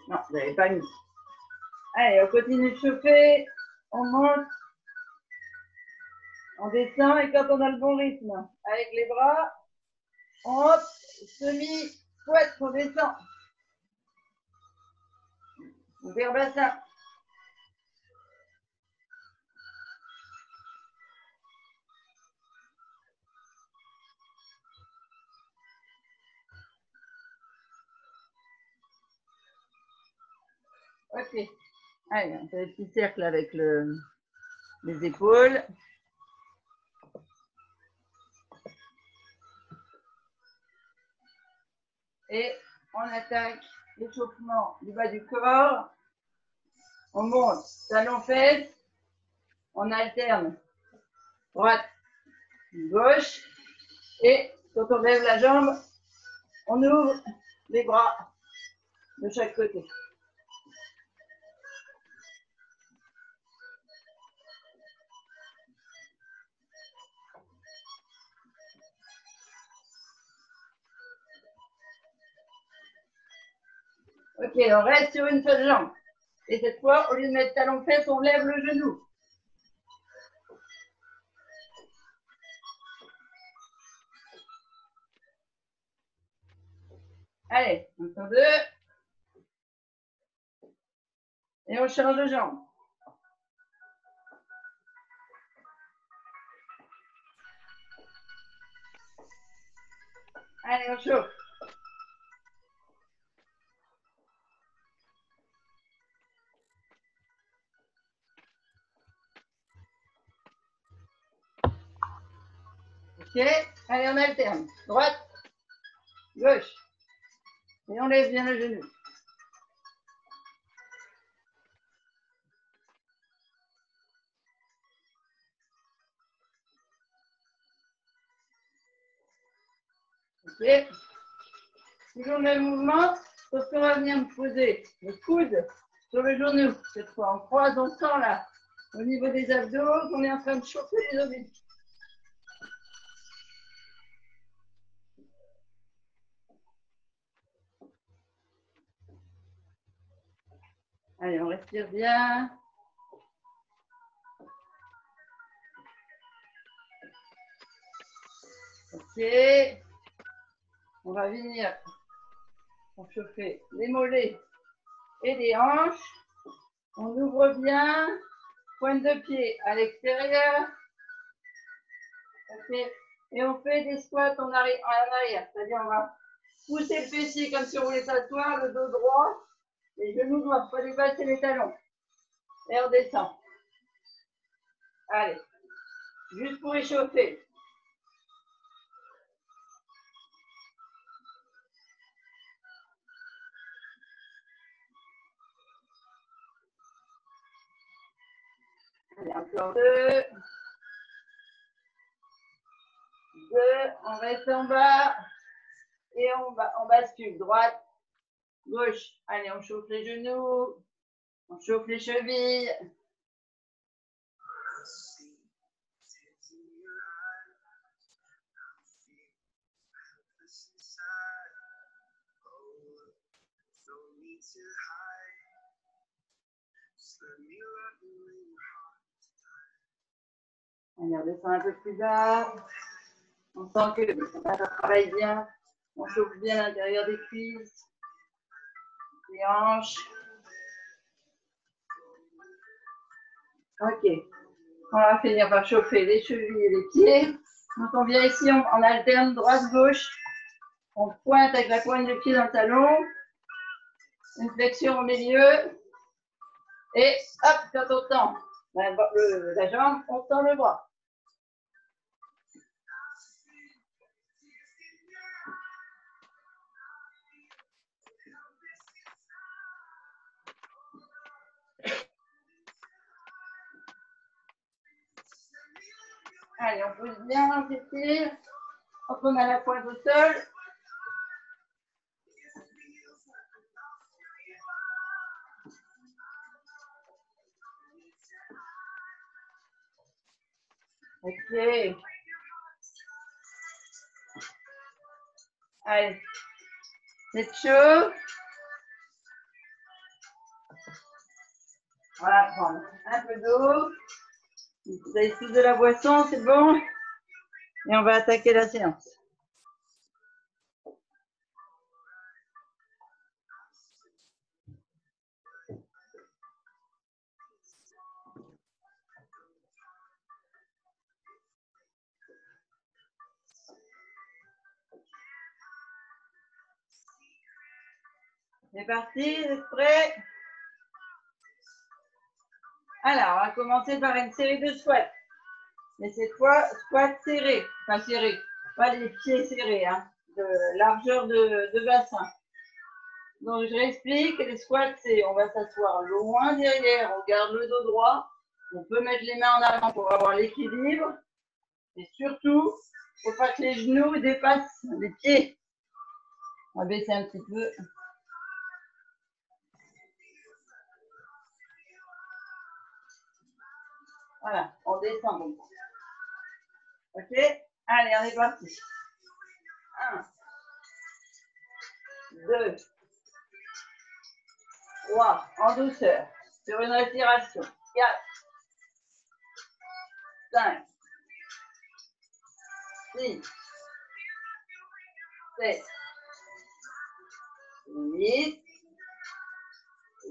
Non, vous n'avez pas mis. Allez, on continue de chauffer. On monte. On descend et quand on a le bon rythme, avec les bras, on hop, semi-squat, on descend. Ouvert bassin. Ok. Allez, on fait le petit cercle avec les épaules. Et on attaque l'échauffement du bas du corps. On monte, talon-fesse. On alterne droite, gauche. Et quand on lève la jambe, on ouvre les bras de chaque côté. Ok, on reste sur une seule jambe. Et cette fois, au lieu de mettre talon-fesse, on lève le genou. Allez, encore deux. Et on change de jambe. Allez, on chauffe. Ok, allez, on alterne. Droite, gauche. Et on lève bien le genou. Ok. Toujours le même mouvement, sauf qu'on va venir poser le coude sur le genou. Cette fois, on croise, on sent là, au niveau des abdos, qu'on est en train de chauffer les obliques. Allez, on respire bien. Ok. On va venir pour chauffer les mollets et les hanches. On ouvre bien. Pointe de pied à l'extérieur. Okay. Et on fait des squats en arrière. C'est-à-dire on va pousser le fessier comme si on voulait s'asseoir, le dos droit. Les genoux ne doivent pas dépasser les talons. Et on descend. Allez. Juste pour échauffer. Allez, encore deux. On reste en bas. Et on bascule. Droite, gauche. Allez, on chauffe les genoux. On chauffe les chevilles. Allez, on descend un peu plus bas. On sent que ça travaille bien. On chauffe bien l'intérieur des cuisses, les hanches. Ok. On va finir par chauffer les chevilles et les pieds. Donc on vient ici, on alterne droite-gauche. On pointe avec la pointe du pied dans le talon. Une flexion au milieu. Et hop, quand on tend la jambe, on tend le bras. Allez, on pousse bien, on s'étire. Hop, on a la pointe au sol. Ok. Allez. C'est chaud. On va prendre un peu d'eau. Vous avez tous de la boisson, c'est bon? Et on va attaquer la séance. C'est parti, vous êtes prêts? Alors, on va commencer par une série de squats. Mais cette fois, squat serré. Enfin, serré. Pas les pieds serrés, hein. De largeur de bassin. Donc, je réexplique. Les squats, c'est on va s'asseoir loin derrière. On garde le dos droit. On peut mettre les mains en avant pour avoir l'équilibre. Et surtout, il ne faut pas que les genoux dépassent les pieds. On va baisser un petit peu. Voilà, on descend comme ça. Ok? Allez, on est parti. 1, 2, 3, en douceur, sur une respiration. 4, 5, 6, 7, 8,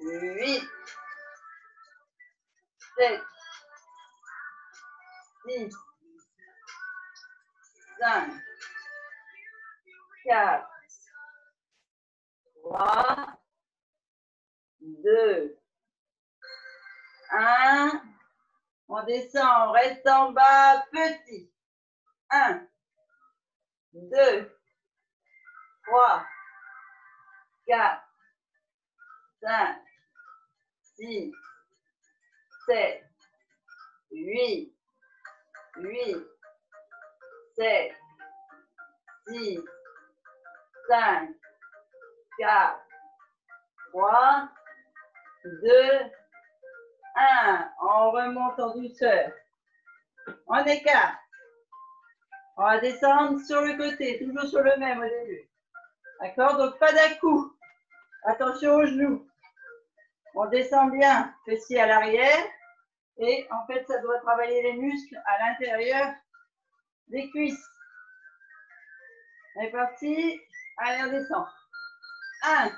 8, 7, 6, 5, 4, 3, 2, 1. On descend, on reste en bas, petit. 1, 2, 3, 4, 5, 6, 7, 8, 8, 7, 6, 5, 4, 3, 2, 1. On remonte en douceur. On écarte. On va descendre sur le côté, toujours sur le même au début. D'accord? Donc pas d'un-coup. Attention aux genoux. On descend bien, fessier à l'arrière. Et en fait, ça doit travailler les muscles à l'intérieur des cuisses. On est parti. Allez, on descend. 1,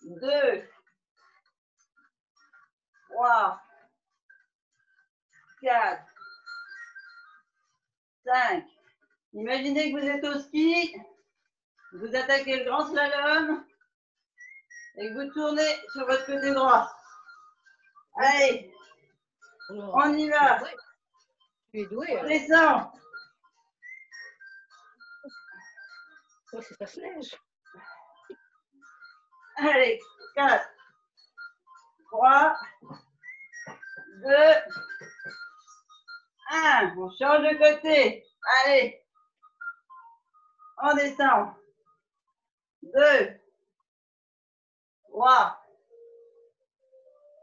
2, 3, 4, 5. Imaginez que vous êtes au ski, vous attaquez le grand slalom et que vous tournez sur votre côté droit. Allez, on y va. Tu es doué. On descend. Oh, c'est ta neige. Allez, 4, 3, 2, 1. On change de côté. Allez. On descend. 2, 3,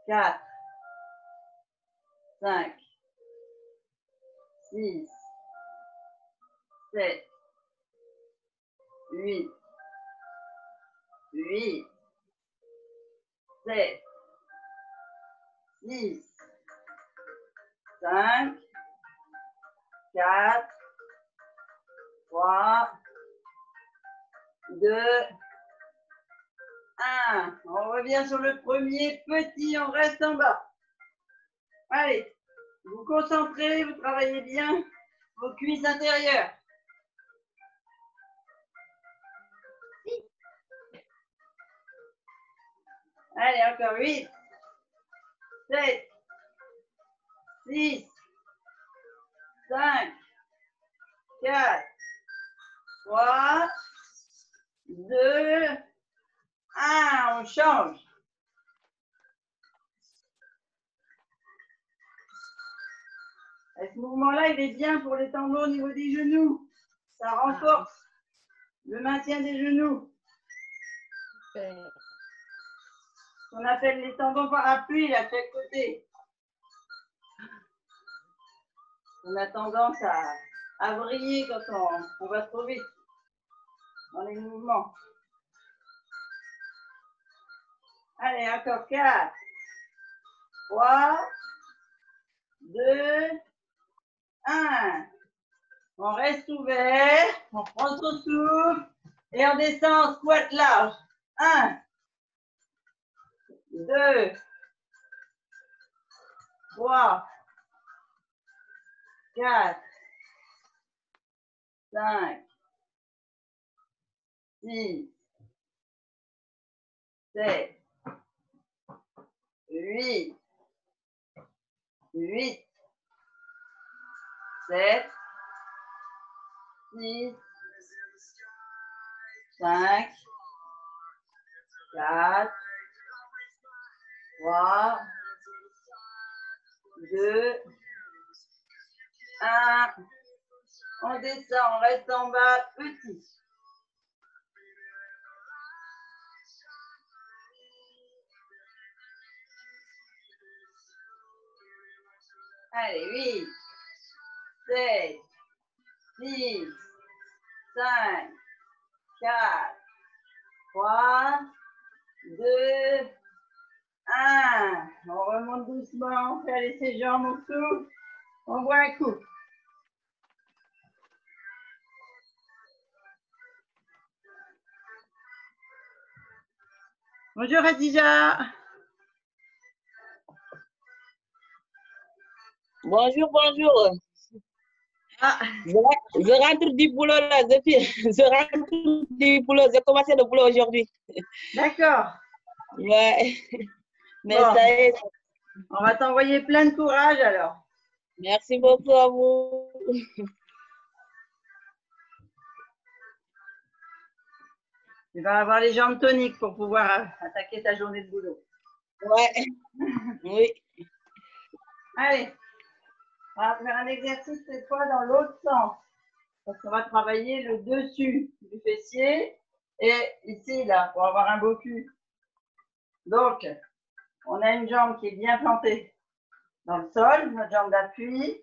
4, 5, 6, 7, 8, 8, 7, 6, 5, 4, 3, 2, 1. On revient sur le premier petit, on reste en bas. Allez, vous concentrez, vous travaillez bien vos cuisses intérieures. Allez, encore 8, 7, 6, 5, 4, 3, 2, 1. On change. Et ce mouvement-là, il est bien pour les tendons au niveau des genoux. Ça renforce le maintien des genoux. On appelle les tendons par appui là, de chaque côté. On a tendance à vriller quand on va trop vite dans les mouvements. Allez, encore 4, 3, 2, 1. On reste ouvert, on prend son souffle et on descend, squat large. 1, 2, 3, 4, 5, 6, 7, 8, 8, 7, 6, 5, 4, 3, 2, 1. On descend, on reste en bas, petit. Allez, 8, 7, 6, 5, 4, 3, 2, 1. On remonte doucement, on fait aller ses jambes au souffle. On boit un coup. Bonjour Adija. Bonjour, bonjour. Ah, Je rentre du boulot là, je rentre du boulot, j'ai commencé le boulot aujourd'hui. d'accord. Ouais, mais Bon. ça y est. On va t'envoyer plein de courage alors. Merci beaucoup à vous. Tu vas avoir les jambes toniques pour pouvoir attaquer ta journée de boulot. Ouais, oui. Allez, on va faire un exercice cette fois dans l'autre sens. Parce qu'on va travailler le dessus du fessier et ici, là, pour avoir un beau cul. Donc, on a une jambe qui est bien plantée dans le sol, notre jambe d'appui.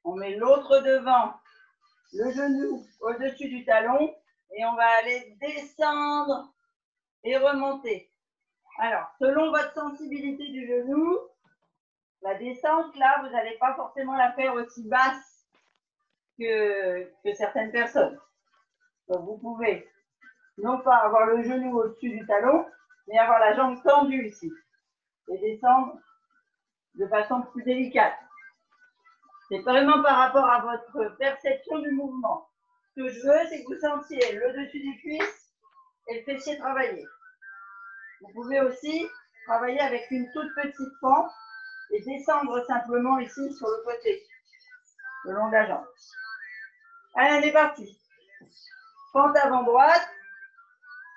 On met l'autre devant, le genou au-dessus du talon et on va aller descendre et remonter. Alors, selon votre sensibilité du genou, la descente, là, vous n'allez pas forcément la faire aussi basse que certaines personnes. Donc, vous pouvez non pas avoir le genou au-dessus du talon, mais avoir la jambe tendue ici et descendre de façon plus délicate. C'est vraiment par rapport à votre perception du mouvement. Ce que je veux, c'est que vous sentiez le dessus des cuisses et le fessier travailler. Vous pouvez aussi travailler avec une toute petite pente et descendre simplement ici sur le côté, le long de la jambe. Allez, on est parti. Pente avant droite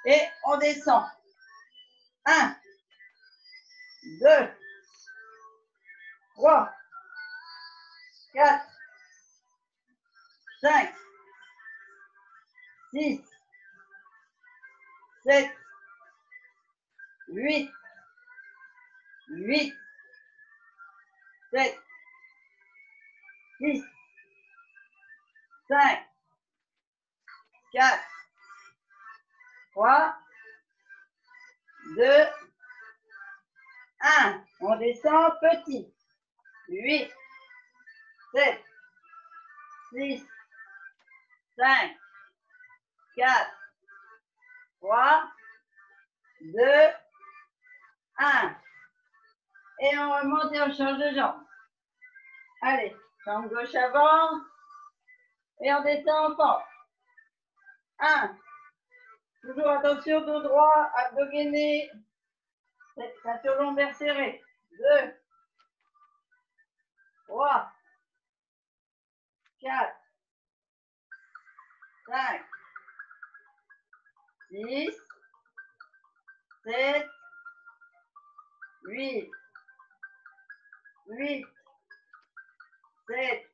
et on descend. 1, 2, 3, 4, 5, 6, 7, 8, 8, 7, 6, 5, 4, 3, 2, 1. On descend petit. 8, 7, 6, 5, 4, 3, 2, 1. Et on remonte et on change de jambe. Allez, jambe gauche avant. Et on descend en pente. 1. Toujours attention, dos droit, abdos gainés. Ceinture lombaire serrée. 2, 3, 4, 5, 6, 7, 8, 8, 7,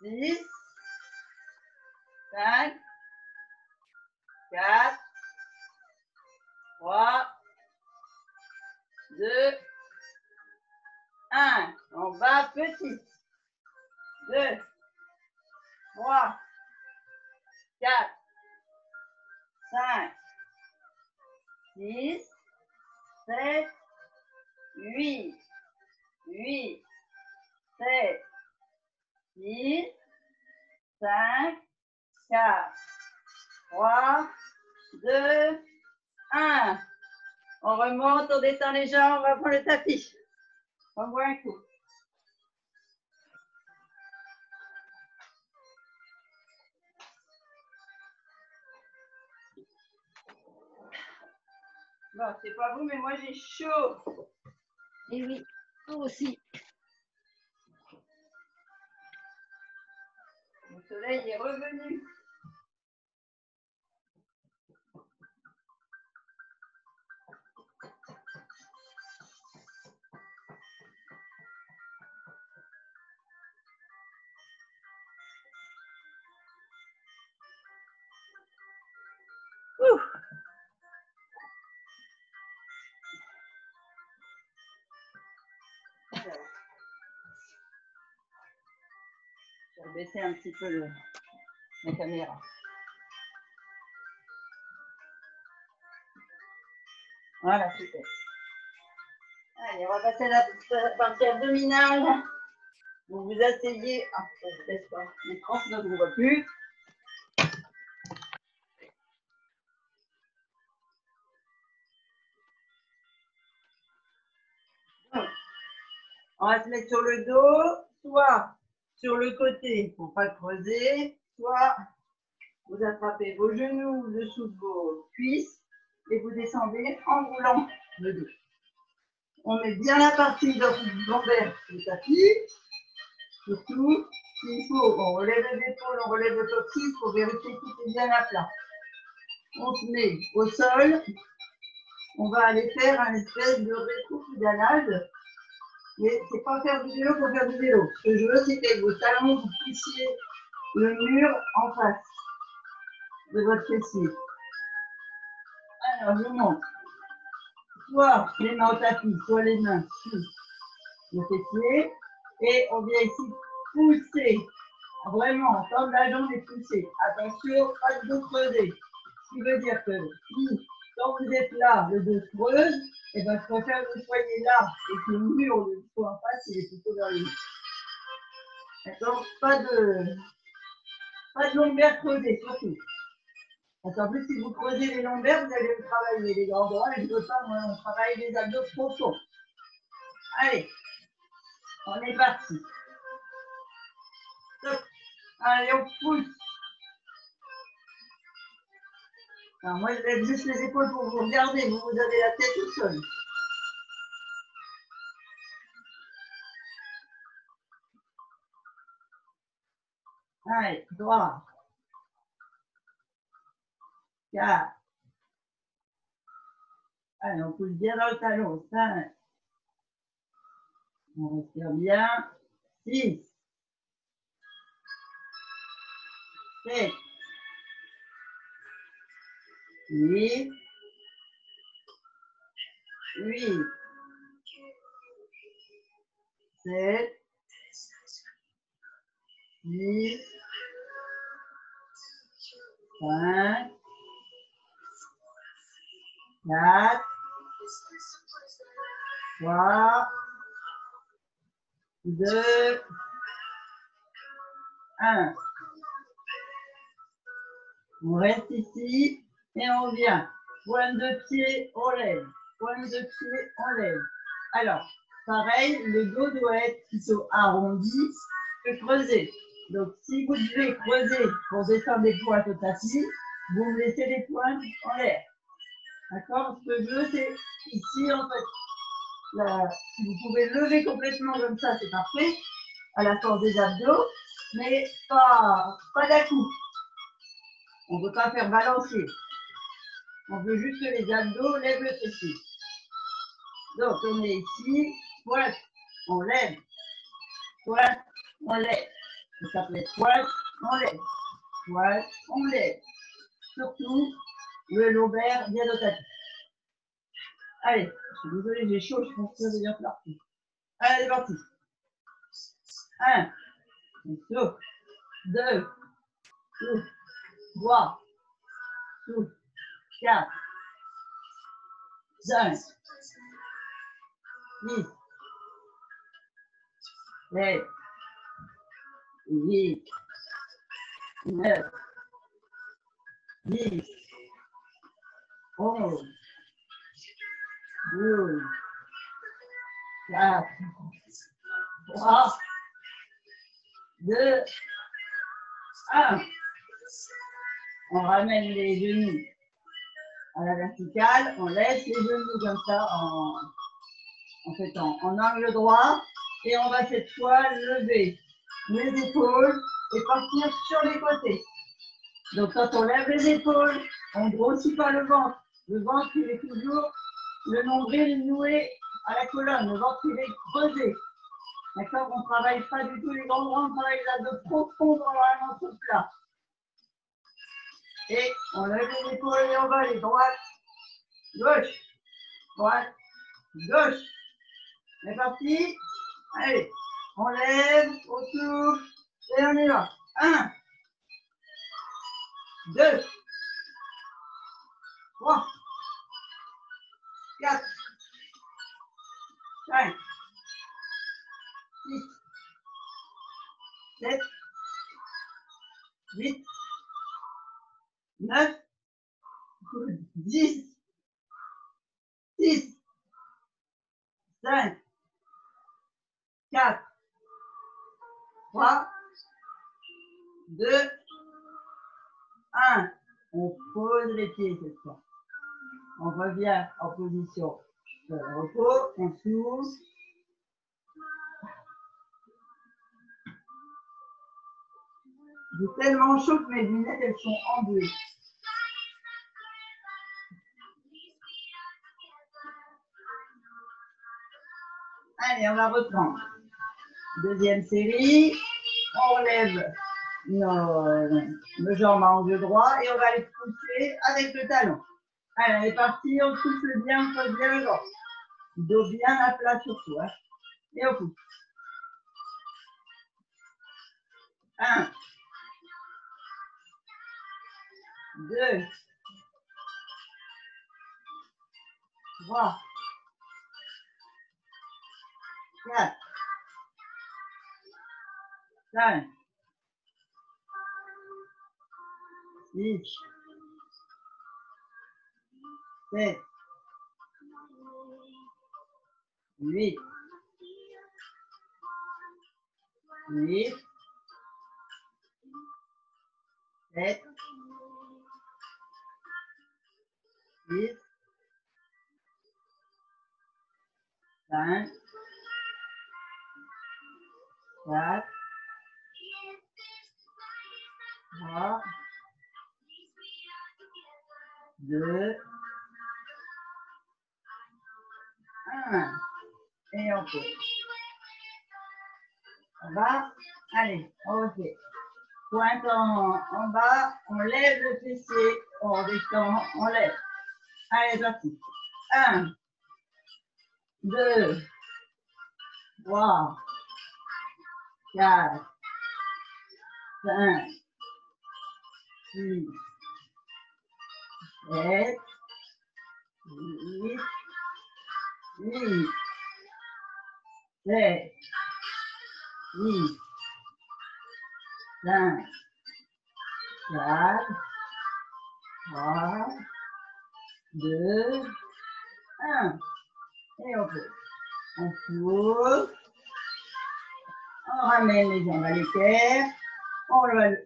6, 5, 4, 3, 2, 1. On va petit. 2, 3, 4, 5, 6, 7, 8, 8, 7, 6, 5, 4, 3, 2, 1. On remonte, on descend les jambes, on va prendre le tapis. On boit un coup. Bon, c'est pas vous, mais moi j'ai chaud. Et oui, moi aussi. Le soleil est revenu. Ouh. Alors, je vais baisser un petit peu la caméra. Voilà, super. Allez, on va passer à la partie abdominale. Vous vous asseyez. Ah, ça ne laisse pas l'écran, sinon je ne vous vois plus. Donc, on va se mettre sur le dos, soit sur le côté pour ne pas creuser, soit vous attrapez vos genoux dessous de vos cuisses et vous descendez en roulant le dos. On met bien la partie lombaire sur le tapis. Surtout, s'il faut, on relève les épaules, on relève le coccyx pour vérifier que tout est bien à plat. On se met au sol. On va aller faire un espèce de rétro-pédalage. Mais c'est pas faire du vélo pour faire du vélo. Ce que je veux, c'est qu'avec vos talons, vous puissiez le mur en face de votre fessier. Alors, je monte. Soit les mains au tapis, soit les mains sur le fessier. Et on vient ici pousser. Vraiment, comme la jambe est poussée. Attention, pas de dos creusé. Ce qui veut dire que si, quand vous êtes là, le dos creuse, et ben, je préfère que vous soyez là et que le mur, le dos en face, il est plutôt vers le haut. D'accord? Pas de lombaire creusée, surtout. Parce qu'en plus, si vous creusez les lombaires, vous allez travailler les grands droits, et je ne veux pas, moi, on travaille les abdos profonds. Allez, on est parti. Stop. Allez, on pousse. Alors, moi, je lève juste les épaules pour vous regarder. Vous avez la tête au sol. Allez, droit. 4. Allez, on pousse bien dans le talon. 5. On respire bien. 6. 7. 8. 8. 7. 6. 5. 4. 3. 2. 1. On reste ici et on vient. Pointe de pied, on lève. Pointe de pied, on lève. Alors, pareil, le dos doit être plutôt arrondi que creusé. Donc, si vous devez creuser pour descendre les pointes au tapis, vous me laissez les pointes en l'air. D'accord? Ce que je veux, c'est ici, en fait, là, si vous pouvez lever complètement comme ça, c'est parfait, à la force des abdos, mais pas d'un coup. On ne veut pas faire balancer. On veut juste que les abdos lèvent le fessier. Donc, on est ici, pointe, on lève, pointe, on lève. Ça peut être pointe, on lève, pointe, on lève. Surtout, le lombaire bien au tapis. Allez, je suis désolée, j'ai chaud, je pense que ça devient parti. Allez, c'est parti. 1, souffle, 2, souffle, 3, souffle, 4, 5, 6, 7, 8, 9, 10, 11, 12, 4, 3, 2, 1. On ramène les genoux à la verticale, on laisse les genoux comme ça en angle droit et on va cette fois lever les épaules et partir sur les côtés. Donc quand on lève les épaules, on ne grossit pas le ventre. Le ventre, il est toujours le nombril noué à la colonne. Le ventre, il est creusé. D'accord? On ne travaille pas du tout les grands bras, on travaille là de profond dans le ventre plat. Et on lève les épaules et on va aller droite, gauche, droite, gauche. C'est parti. Allez, on lève, on souffle et on y va. 1, 2, 3, 4, 5, 6, 7, 8, 9, 10, 6, 5, 4, 3, 2, 1. On pose les pieds cette fois. On revient en position de repos, on souffle. J'ai tellement chaud que mes lunettes, elles sont en bleu. Allez, on va reprendre. Deuxième série. On lève nos jambes à angle droit et on va les pousser avec le talon. Allez, on est parti, on souffle bien, on pose bien le ventre. Dos bien à plat surtout. Hein. Et on pousse. 1, 2, 3, 4, 5, 6, 7, 8, 8, 7, 6, 5, 4, 3, 2, 1. Et on peut. On va. Allez, on refait. Pointe en bas, on lève le fessier, on descend, on lève. Allez, parti. 1, 2, 3, 4, 5, 6, 7, 8, 8, 7, 8, 5, 4, 3, 2, 1. Et on peut. On souffle. On ramène les jambes à l'équerre.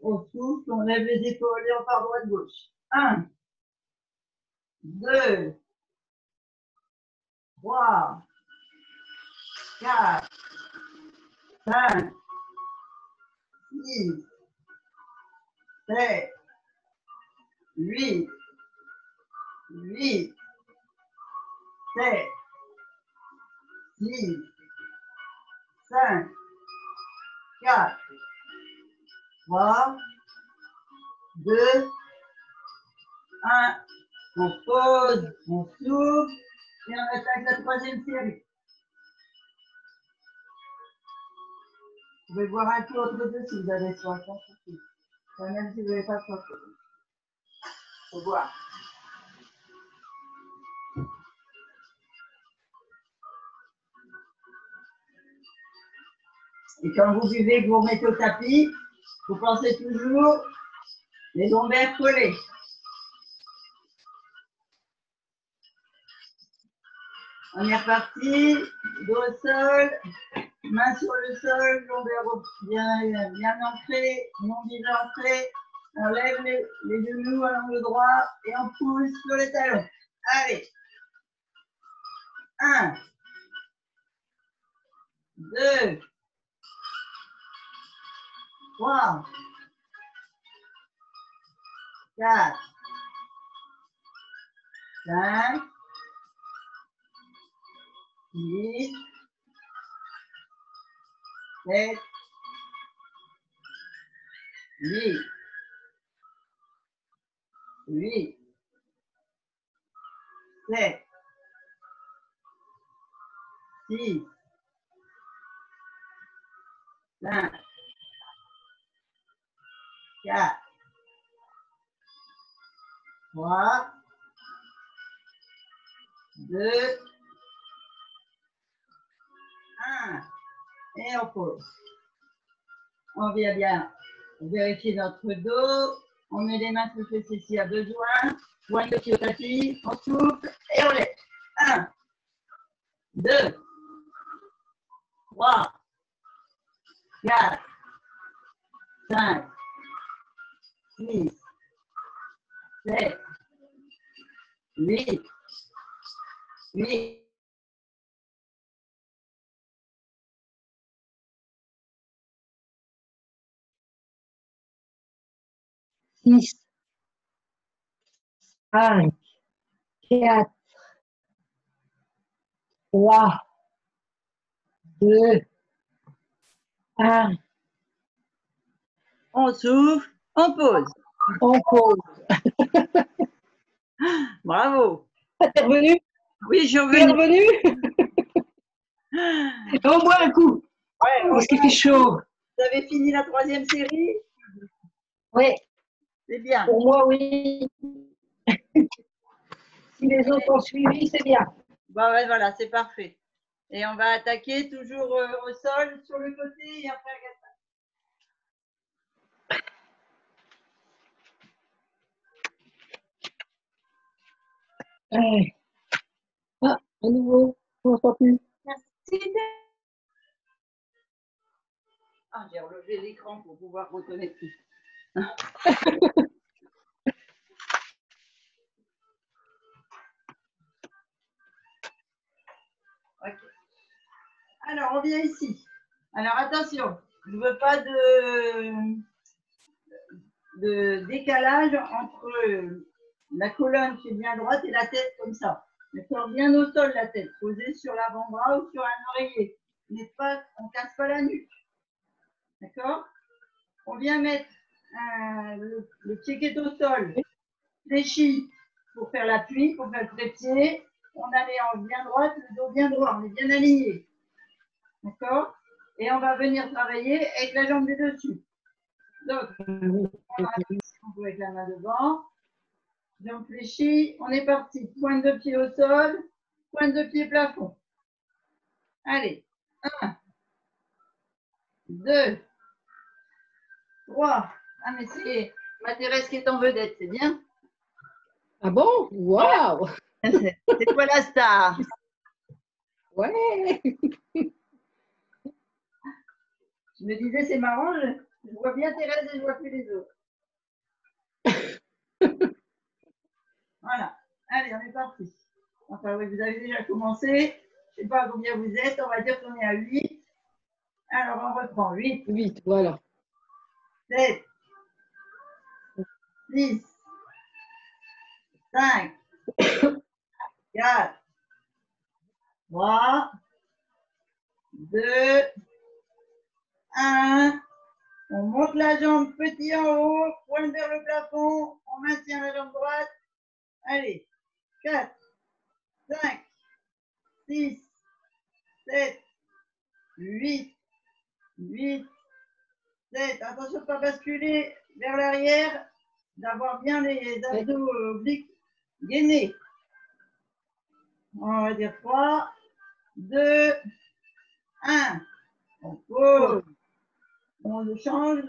On souffle, on lève les épaules et on part droite-gauche. 1, 2, 3, 4, 5, 6, 7, 8, 8, 7, 6, 5, 4, 3, 2, 1. On pose, on souffle et on attaque la troisième série. Vous pouvez boire un peu entre deux si vous avez soif. Même si vous n'avez pas soif. Il faut boire. Et quand vous buvez, que vous remettez au tapis, vous pensez toujours les lombaires collés. On est reparti, dos au sol, main sur le sol, lombaires bien ancrés, nombril ancré. On lève les genoux à l'angle droit et on pousse sur les talons. Allez. 1, 2, 3, 4, 5, 6, 7, 8, 8, 7, 6, 5, 4, 3, 2, 1. Et on pose. On vient bien vérifier notre dos. On met les mains sur le fessier s'il y a besoin. Pointe de pied au tapis. On souffle et on lève. 1, 2, 3, 4, 5, 6, 7, 8, 8. 6, 5, 4, 3, 2, 1. On souffle, on pose. On pose. Bravo. T'es revenu? Oui, je suis T'es revenue. revenu? On boit un coup. Ouais, Parce qu'il fait chaud. vous avez fini la 3e série? Oui, C'est bien. pour moi, oui. Si les autres ont suivi, c'est bien. Bon, ouais, voilà, c'est parfait. Et on va attaquer toujours au sol, sur le côté et après à 4. Ah, à nouveau, on n'entend plus. Merci. Ah, j'ai relevé l'écran pour pouvoir reconnecter. Ok. Alors, on vient ici. Alors, attention, je ne veux pas de décalage entre la colonne qui est bien droite et la tête comme ça. D'accord, bien au sol la tête, posée sur l'avant-bras ou sur un oreiller. On ne casse pas la nuque. D'accord? On vient mettre le pied qui est au sol, fléchi pour faire l'appui, pour faire le trépied. On a les hanches bien droites, le dos bien droit, on est bien aligné. D'accord? Et on va venir travailler avec la jambe du dessus. Donc, on va avec la main devant. Jambe fléchie. On est parti. Pointe de pied au sol. Pointe de pied plafond. Allez. 1, 2, 3. Ah, mais c'est ma Thérèse qui est en vedette, c'est bien. Ah bon? Waouh! C'est quoi la star? Ouais! Je me disais, c'est marrant, je vois bien Thérèse et je ne vois plus les autres. Voilà. Allez, on est parti. Enfin, oui, vous avez déjà commencé. Je ne sais pas combien vous êtes. On va dire qu'on est à 8. Alors, on reprend. 8, 8, voilà. 7, 6, 5, 4, 3, 2, 1. On monte la jambe petit en haut, pointe vers le plafond. On maintient la jambe droite. Allez. 4, 5, 6, 7, 8, 8, 7. Attention de ne pas basculer vers l'arrière, d'avoir bien les abdos obliques gainés. On va dire 3, 2, 1. On pose. On change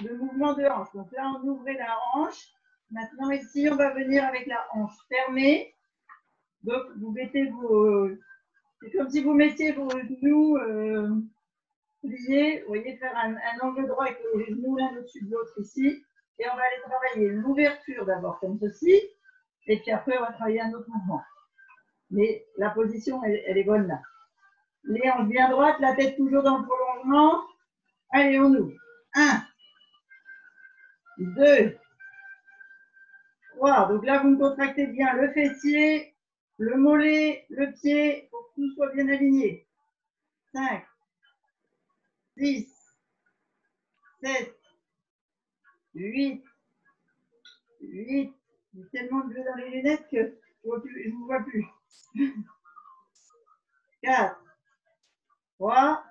de mouvement de hanche. Donc là, on ouvrait la hanche. Maintenant, ici, on va venir avec la hanche fermée. Donc, vous mettez vos... C'est comme si vous mettiez vos genoux pliés. Vous voyez, faire un angle droit avec les genoux l'un au-dessus de l'autre ici. Et on va aller travailler l'ouverture d'abord comme ceci. Et puis après, on va travailler un autre mouvement. Mais la position, elle est bonne là. Les hanches bien droites, la tête toujours dans le prolongement. Allez, on ouvre. 1, 2, 3. Donc là, vous me contractez bien le fessier, le mollet, le pied, pour que tout soit bien aligné. 5, 6, 7, 8. J'ai tellement de bleu dans les lunettes que je ne vous vois plus. 4, 3,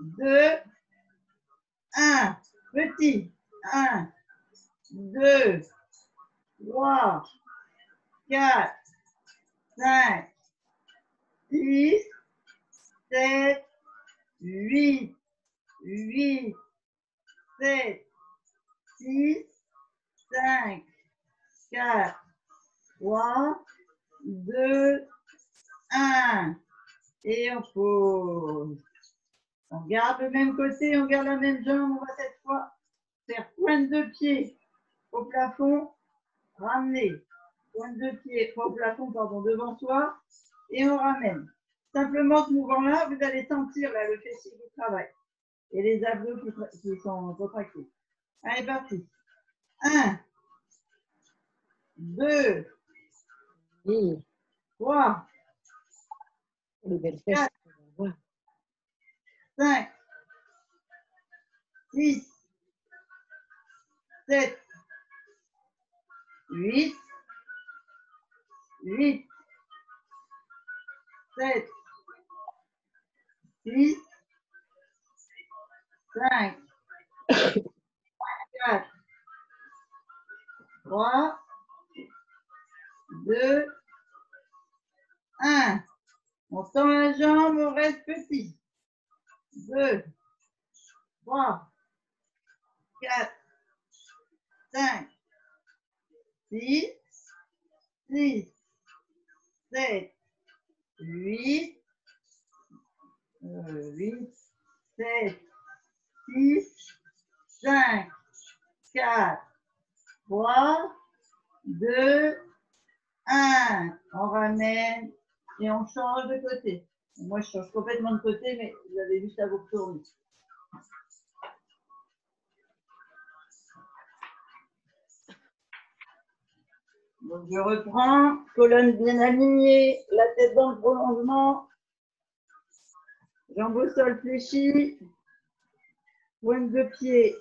2, 1. Petit. 1, 2, 3, 4, 5, 6, 7, 8, 7, 6, 5, 4, 3, 2, 1. Et on pose. On garde le même côté, on garde la même jambe. On va cette fois faire pointe de pied au plafond, ramener. Pointe de pied au plafond, pardon, devant soi. Et on ramène. Simplement, ce mouvement-là, vous allez sentir là, le fessier qui travaille. Et les abdos qui sont contractés. Allez, parti. 1, 2, Oui. 3, Les belles fesses. 4, 5, 6, 7, 8, 7, 6, 5, 4, 3, 2, 1. On tend la jambe, on reste petit. 2, 3, 4, 5, 6, 7, 8, 7, 6, 5, 4, 3, 2, 1. On ramène et on change de côté. Moi, je change complètement de côté, mais vous avez juste à vous retourner. Donc, je reprends, colonne bien alignée, la tête dans le prolongement, jambes au sol fléchies, pointe de pied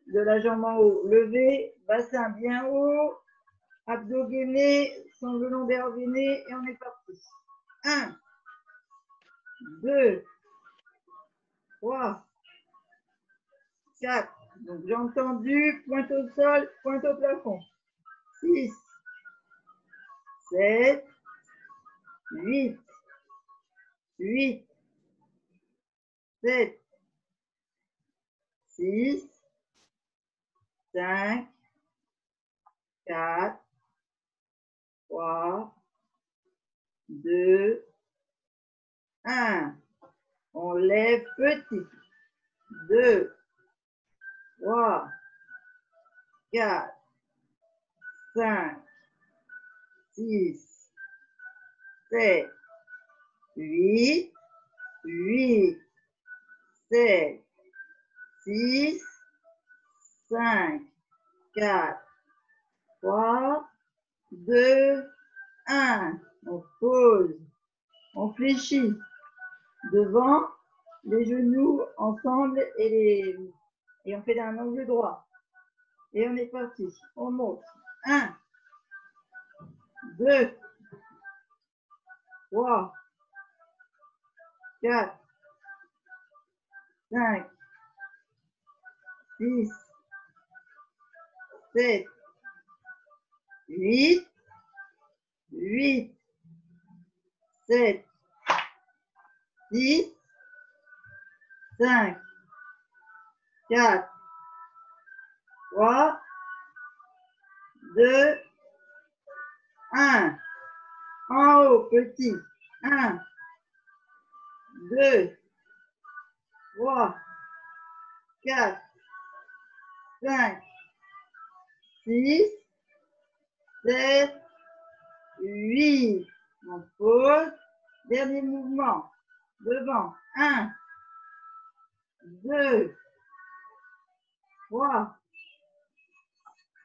de la jambe en haut levée, bassin bien haut, abdos gainés, sangle lombaire gainé, et on est parti. 1, 2, 3, 4. Donc, jambes tendues, pointe au sol, pointe au plafond. 6, 7, 8, 7, 6, 5, 4, 3, 2, 1. On lève petit. 2, 3, 4, 5, 6, 7, 8, 7, 6, 5, 4, 3, 2, 1. On pose. On fléchit devant, les genoux ensemble et on fait un angle droit. Et on est parti. On monte. 1, 2, 3, 4, 5, 6, 7, 8, 7, 6, 5, 4, 3, 2, 1. En haut, petit. 1, 2, 3, 4, 5, 6, 7, 8. On pose. Dernier mouvement. Devant. 1, 2, 3,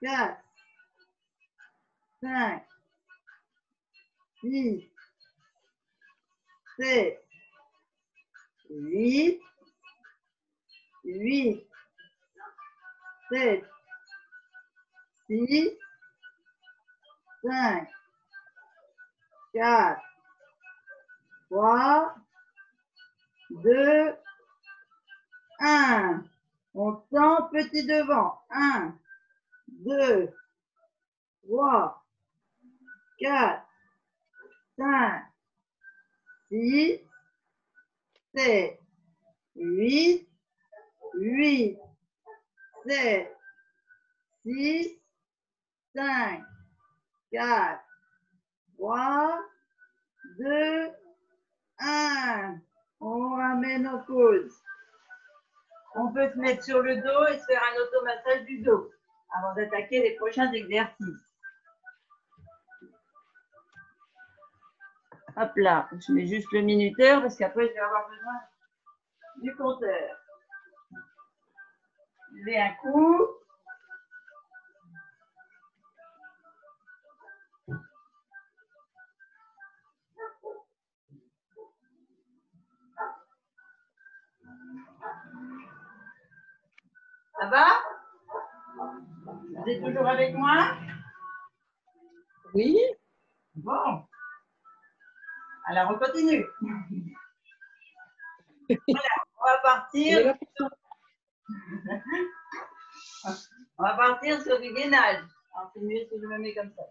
4, 5, 6, 7, 8, 8, 7, 6, 5, 4, 3, 2, 1. On tend petit devant. 1, 2, 3, 4, 5, 6, 7, 8, 8, 7, 6, 5, 4, 3, 2, 1. On ramène en pause. On peut se mettre sur le dos et se faire un automassage du dos avant d'attaquer les prochains exercices. Hop là, je mets juste le minuteur parce qu'après je vais avoir besoin du compteur. Je mets un coup. Ça va? Vous êtes toujours avec moi? Oui. Bon. Alors, on continue. Voilà, on va partir. On va partir sur du gainage. Alors, c'est mieux si je me mets comme ça.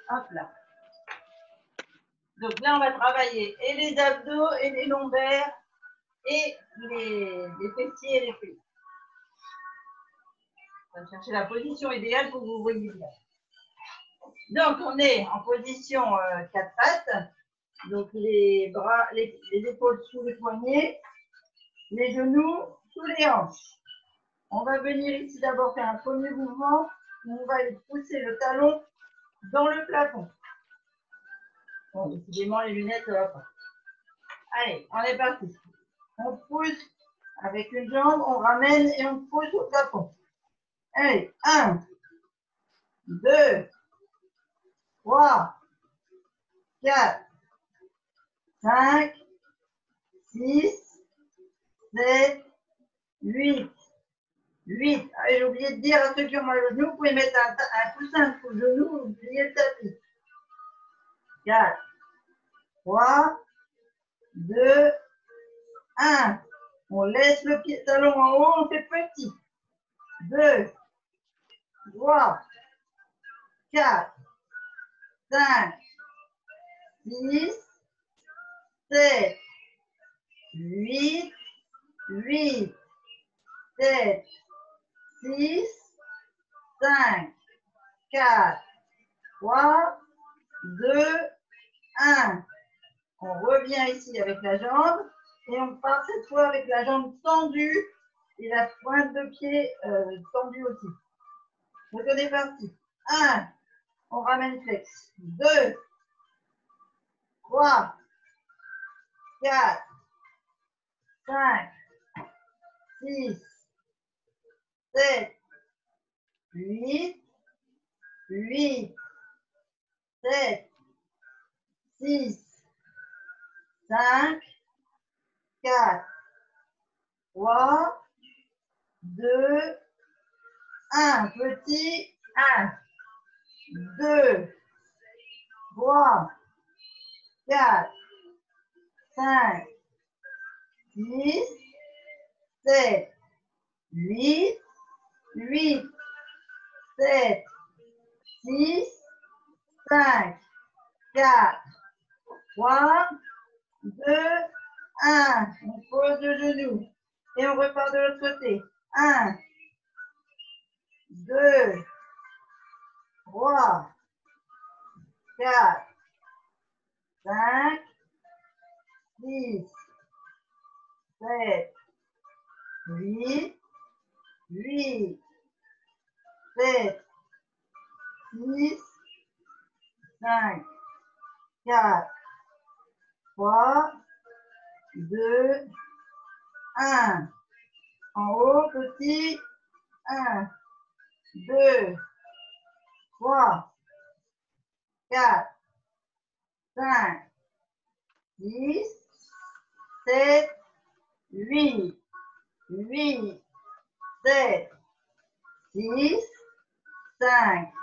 Hop là. Donc là, on va travailler et les abdos et les lombaires et les fessiers et les cuisses. On va chercher la position idéale pour que vous voyez bien. Donc, on est en position 4 pattes. Donc, les bras, les épaules sous les poignets, les genoux sous les hanches. On va venir ici d'abord faire un premier mouvement où on va pousser le talon dans le plafond. Bon, décidément, les lunettes, ça va pas. Allez, on est parti. On pousse avec une jambe, on ramène et on pousse au plafond. Allez, 1, 2, 3, 4, 5, 6, 7, 8. 8. Allez, j'ai oublié de dire à ceux qui ont mal au genou, vous pouvez mettre un coussin sous le genou ou plier le tapis. 4, 3, 2, 1. On laisse le pied talon en haut, on fait petit. 2, 3, 4, 5, 6, 7, 8, 8, 7, 6, 5, 4, 3, 2, 1. On revient ici avec la jambe et on part cette fois avec la jambe tendue et la pointe de pied tendue aussi. Donc on est parti. 1, on ramène flex. 2, 3, 4, 5, 6, 7, 8, 8, 7, 6, 5, 4, 3, 2, 1. Petit, 1, 2, 3, 4, 5, 6, 7, 8, 8, 7, 6, 5, 4, 3, 2, 1. On pose le genou. Et on repart de l'autre côté. 1, 2, 3, 4, 5, 6, 7, 8, 8, 7, 6, 5, 4, 3, 2, 1. En haut, petit. 1, 2, 3, 4, 5, 6, 7, 8, 8, 7, 6, 5,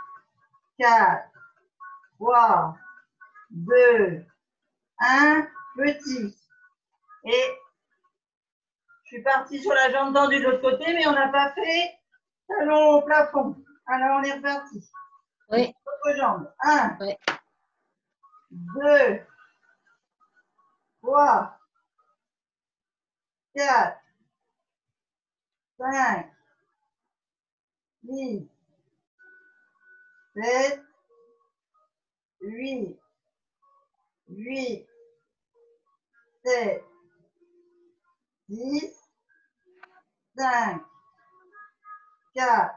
4, 3, 2, 1, petit. Et je suis partie sur la jambe tendue de l'autre côté, mais on n'a pas fait talon au plafond. Alors, on est reparti. Oui. Autre jambe. 1, Oui. 2, 3, 4, 5, 6, 7, 8, 8, 7, 6, 5, 4,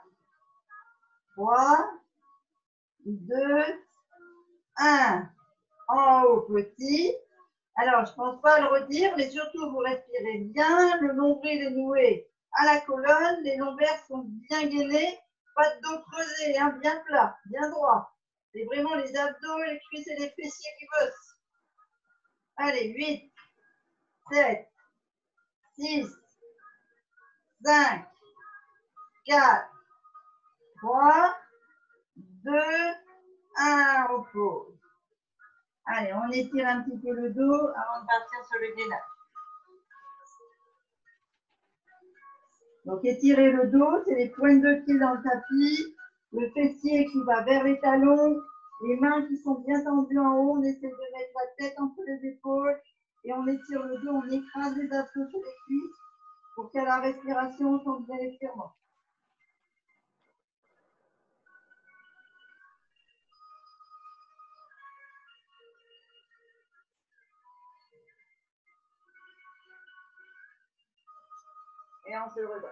3, 2, 1. En haut, petit. Alors, je ne pense pas à le redire, mais surtout, vous respirez bien. Le nombril est noué à la colonne. Les lombaires sont bien gainés. Pas de dos creusé, hein, bien plat, bien droit. C'est vraiment les abdos, les cuisses et les fessiers qui bossent. Allez, 8, 7, 6, 5, 4, 3, 2, 1. On pose. Allez, on étire un petit peu le dos avant de partir sur le gainage. Donc, étirer le dos, c'est les pointes de pied dans le tapis, le fessier qui va vers les talons, les mains qui sont bien tendues en haut. On essaie de mettre la tête entre les épaules et on étire le dos, on écrase les abdos sur les cuisses pour qu'à la respiration, on sente bien l'étirement. Et on se redonne.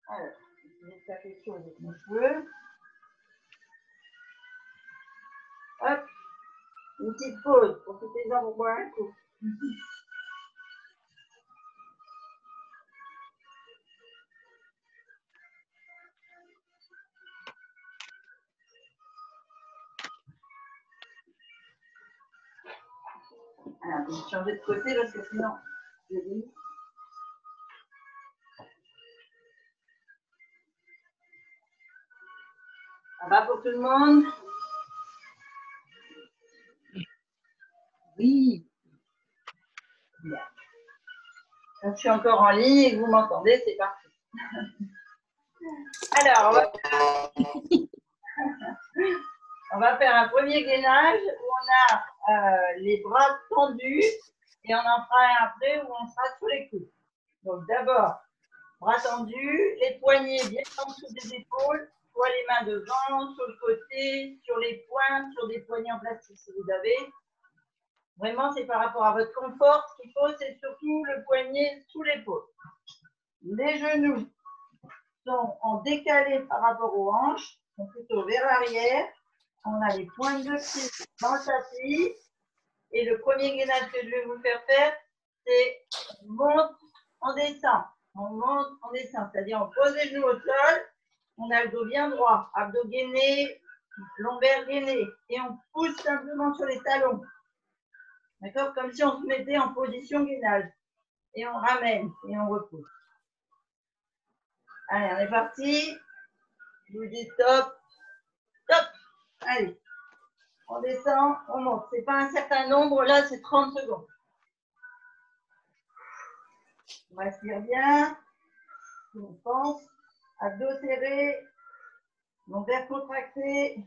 Alors, je vais faire quelque chose avec mes cheveux. Hop, une petite pause pour que tes jambes boivent un coup. Alors, je vais changer de côté parce que sinon, je lis. Ça va pour tout le monde? Oui. Bien. Donc, je suis encore en ligne et vous m'entendez, c'est parfait. Alors, on va faire un premier gainage où on a les bras tendus et on en fera un après où on sera sous les coudes. Donc, d'abord, bras tendus, les poignets bien en dessous des épaules, soit les mains devant, sur le côté, sur les poings, sur des poignets en plastique si vous avez. Vraiment, c'est par rapport à votre confort. Ce qu'il faut, c'est surtout le poignet sous l'épaule. Les genoux sont en décalé par rapport aux hanches, sont plutôt vers l'arrière. On a les pointes de pied dans le tapis. Et le premier gainage que je vais vous faire faire, c'est on monte, on descend. On monte, on descend. C'est-à-dire, on pose les genoux au sol, on a le dos bien droit, abdos gainés, lombaires gainés. Et on pousse simplement sur les talons. D'accord? Comme si on se mettait en position gainage. Et on ramène et on repousse. Allez, on est parti. Je vous dis stop. Stop. Allez. On descend, on monte. Ce n'est pas un certain nombre, là, c'est 30 secondes. On respire bien. On pense. Abdos serrés. Lombaire contracté.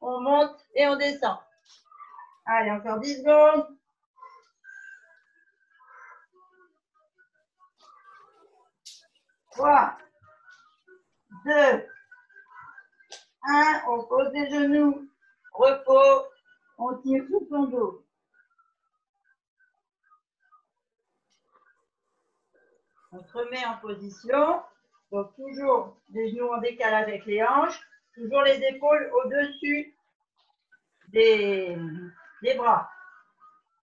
On monte et on descend. Allez, encore 10 secondes. 3, 2, 1. On pose les genoux. Repos. On tire sur son dos. On se remet en position. Donc, toujours les genoux en décalage avec les hanches. Toujours les épaules au-dessus des bras.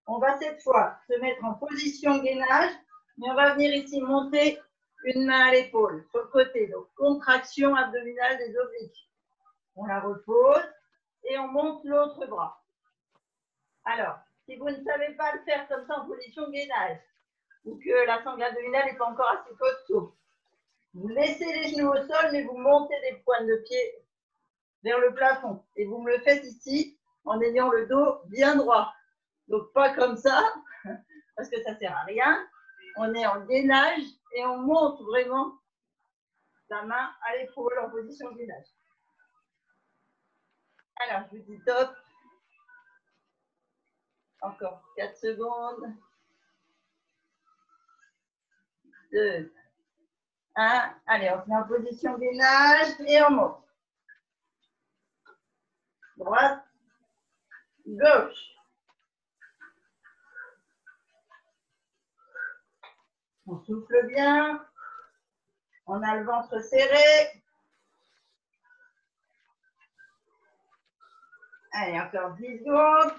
On va cette fois se mettre en position gainage, mais on va venir ici monter une main à l'épaule, sur le côté. Donc, contraction abdominale des obliques. On la repose et on monte l'autre bras. Alors, si vous ne savez pas le faire comme ça en position gainage, ou que la sangle abdominale n'est pas encore assez costaud, vous laissez les genoux au sol, mais vous montez des pointes de pied vers le plafond. Et vous me le faites ici en ayant le dos bien droit. Donc, pas comme ça, parce que ça ne sert à rien. On est en gainage et on monte vraiment la main à l'épaule en position gainage. Alors, je vous dis top. Encore 4 secondes. 2, 1. Allez, on se met en position gainage et on monte. Droite, gauche. On souffle bien. On a le ventre serré. Allez, encore 10 secondes.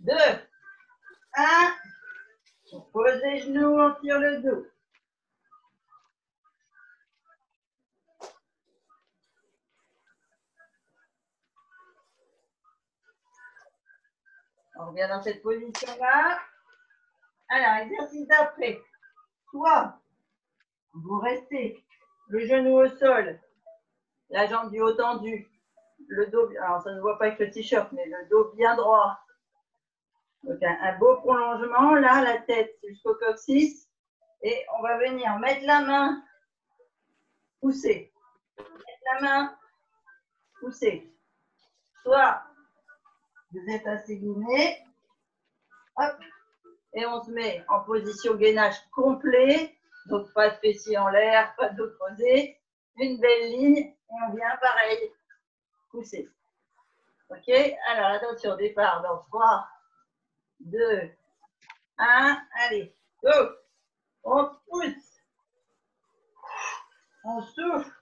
2, 1. On pose les genoux, on tire le dos. On revient dans cette position-là. Alors, exercice d'après. Soit vous restez le genou au sol, la jambe du haut tendue, le dos, alors ça ne se voit pas avec le t-shirt, mais le dos bien droit. Donc un beau prolongement, là, la tête jusqu'au coccyx. Et on va venir mettre la main, pousser. Mettre la main, pousser. Soit vous êtes asséginé, hop, et on se met en position gainage complet. Donc pas de fessiers en l'air, pas de dos creusé. Une belle ligne et on vient pareil, pousser. Ok, alors attention, départ dans 3, 2, 1, allez, go. On pousse, on souffle.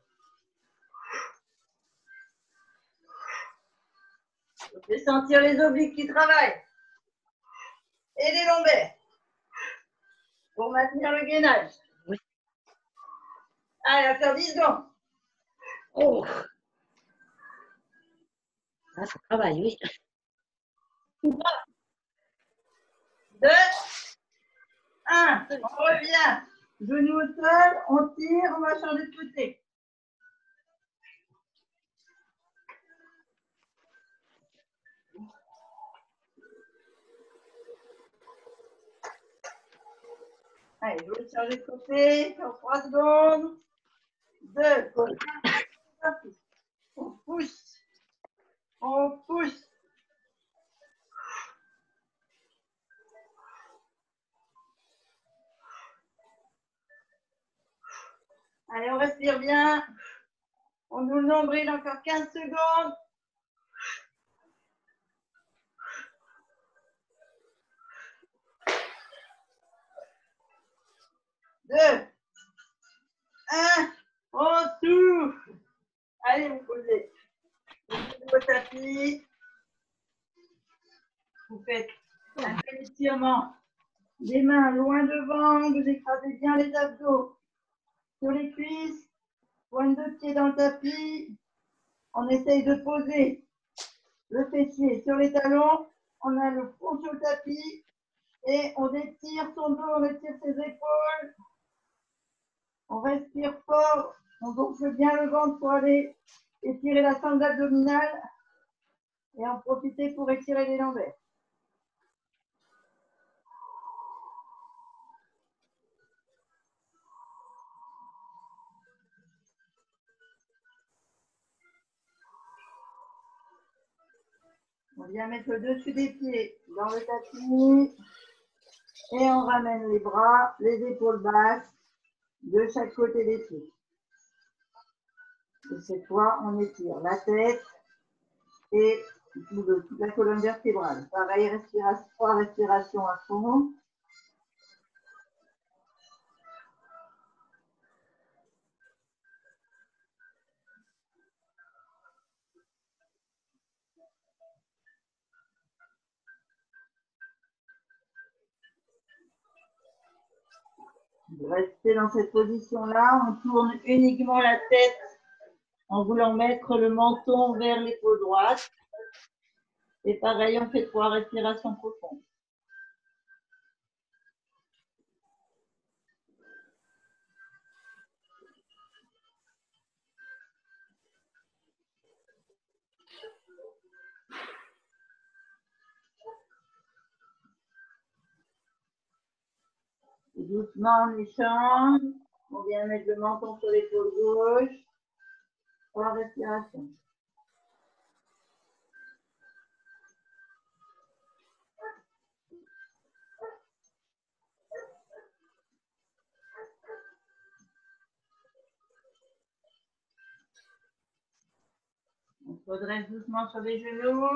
Vous pouvez sentir les obliques qui travaillent et les lombaires pour maintenir le gainage. Oui. Allez, on va faire 10 secondes. Oh. Ça travaille, oui. 2, 1. On revient. Genoux au sol, on tire, on va changer de côté. Allez, je vais changer de côté. Sur 3 secondes. 2, 1. On pousse. On pousse. Allez, on respire bien. On ouvre le nombril encore 15 secondes. 2, 1. On souffle. Allez, vous posez. Vous posez au tapis. Vous faites un bel étirement. Les mains loin devant, vous écrasez bien les abdos. Sur les cuisses, pointe de pied dans le tapis. On essaye de poser le fessier sur les talons. On a le front sur le tapis. Et on étire son dos, on étire ses épaules. On respire fort. On gonfle bien le ventre pour aller étirer la sangle abdominale. Et en profiter pour étirer les lombaires. On vient mettre le dessus des pieds dans le tapis et on ramène les bras, les épaules basses de chaque côté des pieds. Et cette fois, on étire la tête et toute la colonne vertébrale. Pareil, respiration, 3 respirations à fond. Restez dans cette position-là. On tourne uniquement la tête en voulant mettre le menton vers l'épaule droite. Et pareil, on fait 3 respirations profondes. Et doucement, on échange. On vient mettre le menton sur l'épaule gauche. 3 respirations. On se redresse doucement sur les genoux.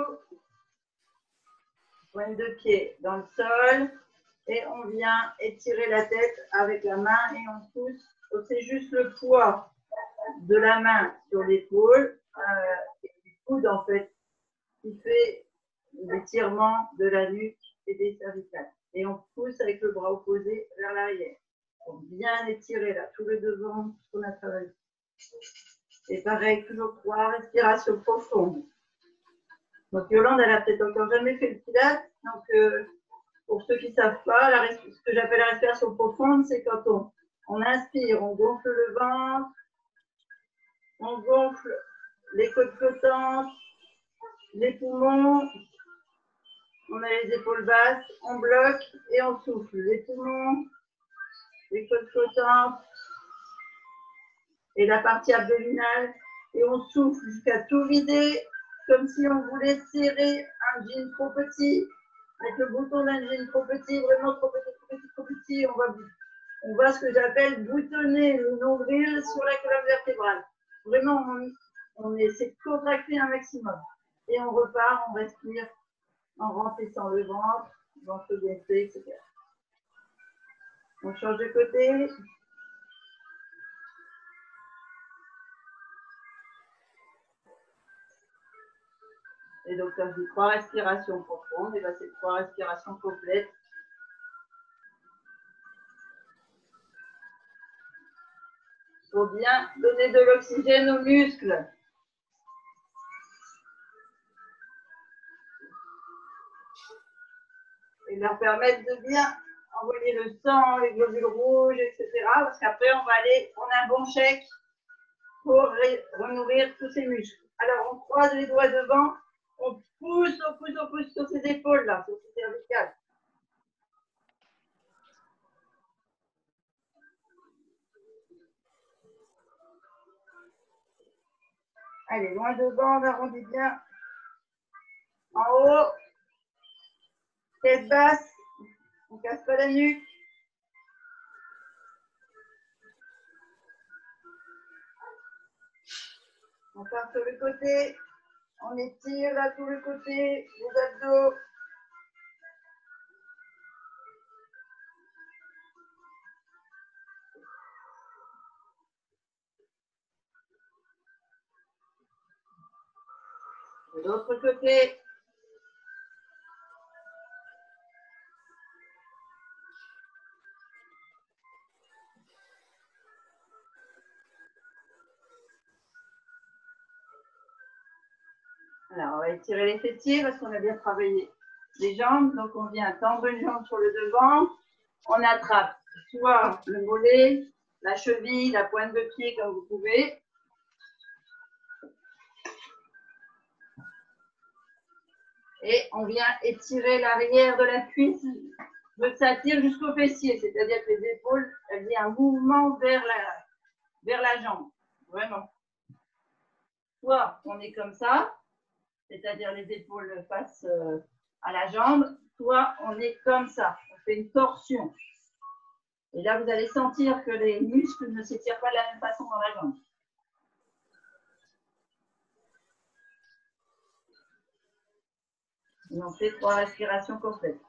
Pointe de pied dans le sol. Et on vient étirer la tête avec la main et on pousse. C'est juste le poids de la main sur l'épaule et du coude en fait qui fait l'étirement de la nuque et des cervicales. Et on pousse avec le bras opposé vers l'arrière. Pour bien étirer là, tout le devant, ce qu'on a travaillé. Et pareil, toujours 3 respirations profondes. Donc Yolande, elle a peut-être encore jamais fait le pilates. Donc pour ceux qui ne savent pas, ce que j'appelle la respiration profonde, c'est quand on inspire, on gonfle le ventre, on gonfle les côtes flottantes, les poumons, on a les épaules basses, on bloque et on souffle. Les poumons, les côtes flottantes et la partie abdominale. Et on souffle jusqu'à tout vider, comme si on voulait serrer un jean trop petit, avec le bouton d'un jean trop petit, vraiment trop petit, trop petit, trop petit. On va ce que j'appelle boutonner le nombril sur la colonne vertébrale. Vraiment, on essaie de contracter un maximum. Et on repart, on respire en remplissant le ventre gonflé, etc. On change de côté. Et donc, quand je dis 3 respirations profondes, et bien c'est 3 respirations complètes. Il faut bien donner de l'oxygène aux muscles. Et leur permettre de bien envoyer le sang, les globules rouges, etc. Parce qu'après, on a un bon chèque pour renourrir tous ces muscles. Alors, on croise les doigts devant, on pousse sur ces épaules-là, sur ces cervicales. Allez, loin devant, on arrondit bien. En haut, tête basse, on ne casse pas la nuque. On part sur le côté, on étire là tout le côté, les abdos. De l'autre côté. Alors, on va étirer les fessiers parce qu'on a bien travaillé les jambes. Donc, on vient tendre une jambe sur le devant. On attrape soit le mollet, la cheville, la pointe de pied comme vous pouvez. Et on vient étirer l'arrière de la cuisse. Ça tire jusqu'au fessier, c'est-à-dire que les épaules, elles viennent un mouvement vers la jambe. Vraiment. Soit on est comme ça, c'est-à-dire les épaules face à la jambe, soit on est comme ça, on fait une torsion. Et là, vous allez sentir que les muscles ne s'étirent pas de la même façon dans la jambe. Et on fait 3 respirations complètes.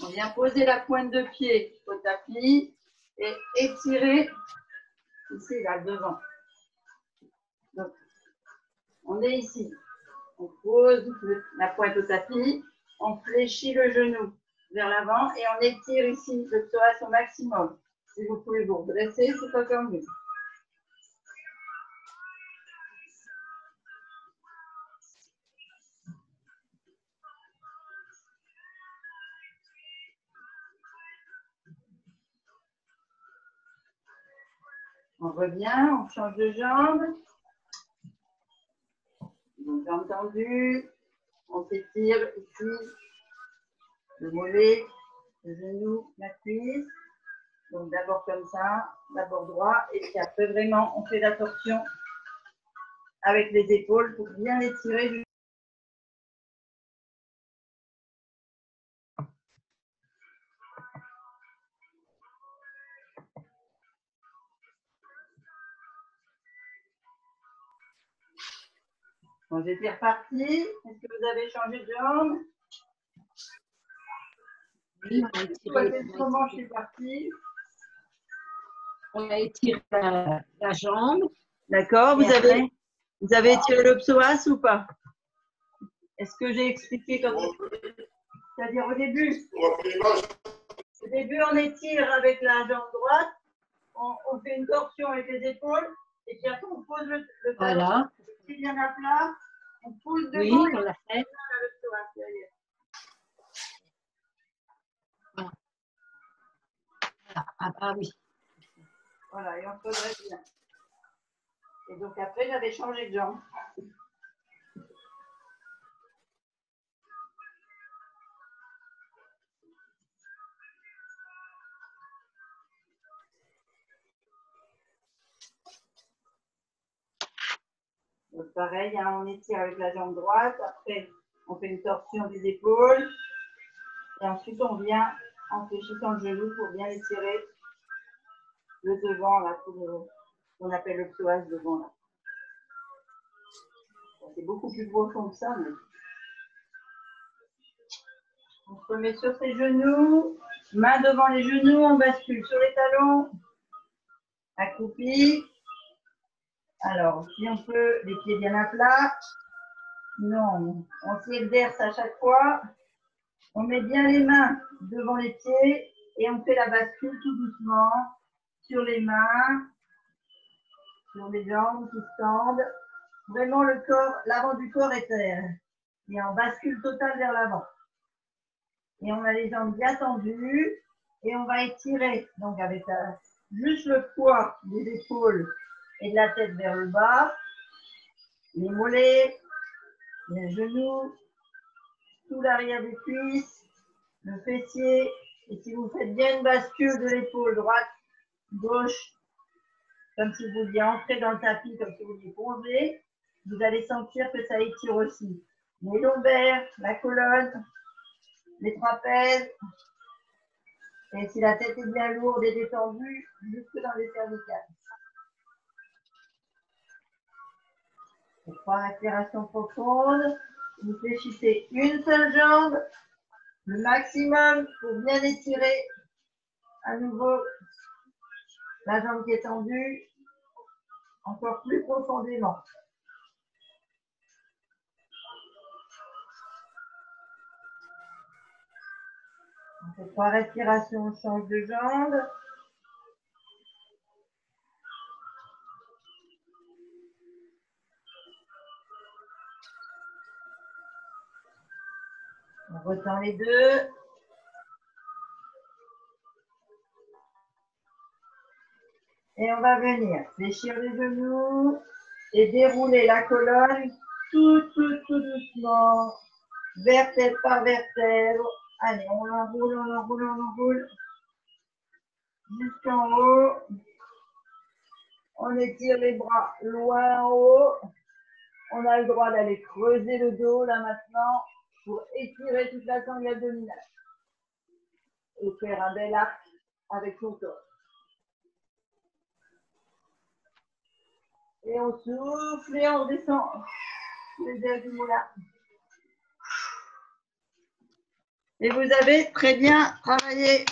On vient poser la pointe de pied au tapis et étirer ici, là, devant. Donc, on est ici. On pose la pointe au tapis, on fléchit le genou vers l'avant et on étire ici le psoas au maximum. Si vous pouvez vous redresser, c'est encore mieux. On revient, on change de jambe. Donc, jambe tendue, on s'étire ici, le mollet, le genou, la cuisse. Donc d'abord comme ça, d'abord droit, et puis après vraiment on fait la torsion avec les épaules pour bien étirer. Bon, j'étais repartie. Est-ce que vous avez changé de jambe? Oui, on a étiré. Comment je suis partie? On a étiré la jambe. D'accord, vous avez étiré le psoas ou pas? Est-ce que j'ai expliqué comme c'est-à-dire au début? Au début, on étire avec la jambe droite, on fait une torsion avec les épaules, et puis après on pose le talon. Voilà. Le pied bien à plat, on pousse devant. Oui, et on l'a fait. le psoas derrière. Ah oui. Voilà, et on se redresse bien. Et donc après, j'avais changé de jambe. Donc pareil, hein, on étire avec la jambe droite. Après, on fait une torsion des épaules. Et ensuite, on vient en fléchissant le genou pour bien étirer le devant, là, qu'on appelle le psoas devant, là. C'est beaucoup plus profond que ça, mais... On se remet sur ses genoux, main devant les genoux, on bascule sur les talons, accroupi. Alors, si on peut, les pieds bien à plat. Non, on s'exerce à chaque fois. On met bien les mains devant les pieds et on fait la bascule tout doucement sur les mains, sur les jambes qui se tendent. Vraiment, le corps, l'avant du corps est terre. Et en bascule totale vers l'avant. Et on a les jambes bien tendues et on va étirer. Donc, avec juste le poids des épaules et de la tête vers le bas, les mollets, les genoux, tout l'arrière des cuisses, le fessier. Et si vous faites bien une bascule de l'épaule droite, gauche, comme si vous vouliez entrer dans le tapis, comme si vous vouliez plonger, vous allez sentir que ça étire aussi les lombaires, la colonne, les trapèzes. Et si la tête est bien lourde et détendue, jusque dans les cervicales. 3 respirations profondes. Vous fléchissez une seule jambe, le maximum pour bien étirer à nouveau la jambe qui est tendue, encore plus profondément. On fait 3 respirations, on change de jambe. On retend les deux. Et on va venir fléchir les genoux et dérouler la colonne tout doucement, vertèbre par vertèbre, Allez, on l'enroule, on l'enroule, on l'enroule. Jusqu'en haut. On étire les bras loin en haut. On a le droit d'aller creuser le dos là maintenant pour étirer toute la sangle abdominale. Et faire un bel arc avec son corps. Et on souffle et on redescend les ailes du moulin. Et vous avez très bien travaillé.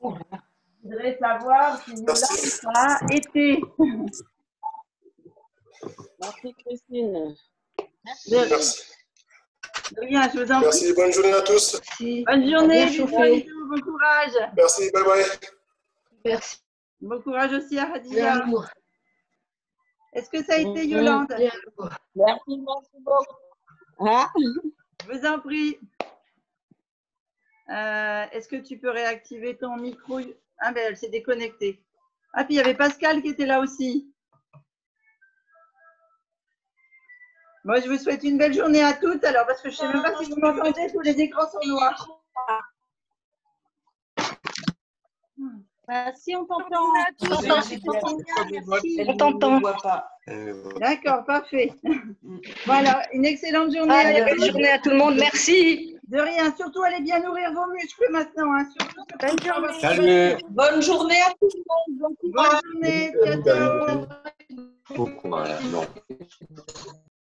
Je voudrais savoir si Yolande a été. Merci Christine. Merci. De rien, je vous en prie. Merci, bonne journée à tous. Bonne journée, Bien chauffé. bon courage. Merci, bye bye. Merci. Bon courage aussi à Hadia. Bien. Est-ce que ça a été Yolande? Bien. Merci beaucoup. Ah. Je vous en prie. Est-ce que tu peux réactiver ton micro? Ah ben elle s'est déconnectée. Ah puis il y avait Pascal qui était là aussi. Moi je vous souhaite une belle journée à toutes alors parce que je ne sais même pas si vous m'entendez, tous les écrans sont noirs. Si on t'entend. On t'entend. D'accord, parfait. Voilà, une excellente journée. Belle journée à tout le monde. Merci. De rien, surtout allez bien nourrir vos muscles maintenant. Hein. Surtout, Bonne journée. Salut. Bonne journée à tout le monde. bonne journée. Ciao, ciao. Bon courage. Non.